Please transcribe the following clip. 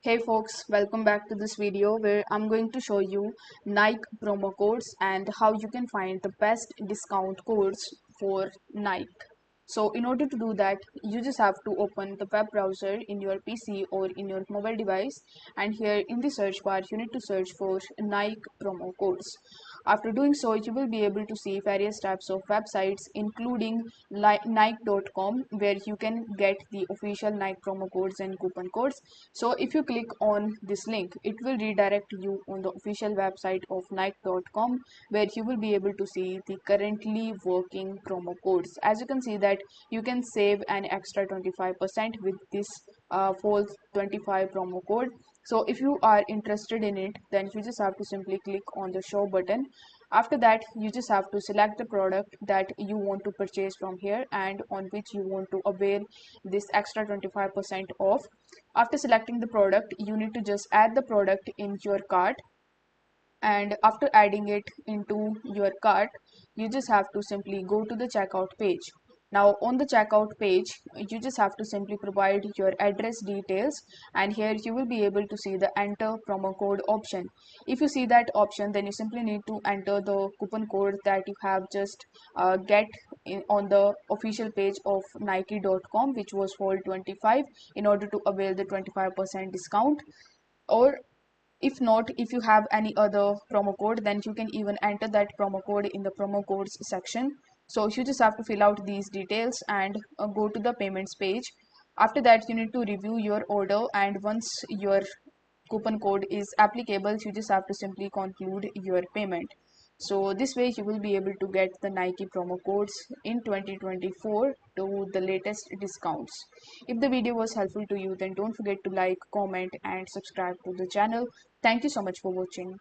Hey folks, welcome back to this video where I'm going to show you Nike promo codes and how you can find the best discount codes for Nike. So in order to do that, you just have to open the web browser in your PC or in your mobile device, and here in the search bar you need to search for Nike promo codes. After doing so, you will be able to see various types of websites including Nike.com where you can get the official Nike promo codes and coupon codes. So if you click on this link, it will redirect you on the official website of Nike.com where you will be able to see the currently working promo codes. As you can see that you can save an extra 25% with this fall 25 promo code. So if you are interested in it, then you just have to simply click on the show button. After that, you just have to select the product that you want to purchase from here and on which you want to avail this extra 25% off. After selecting the product, you need to just add the product in your cart, and after adding it into your cart, you just have to simply go to the checkout page. Now on the checkout page, you just have to simply provide your address details, and here you will be able to see the enter promo code option. If you see that option, then you simply need to enter the coupon code that you have just get on the official page of Nike.com, which was fall 25, in order to avail the 25% discount. Or if not, if you have any other promo code, then you can even enter that promo code in the promo codes section. So you just have to fill out these details and go to the payments page. After that, you need to review your order, and once your coupon code is applicable, you just have to simply conclude your payment. So this way you will be able to get the Nike promo codes in 2024 to the latest discounts. If the video was helpful to you, then don't forget to like, comment and subscribe to the channel. Thank you so much for watching.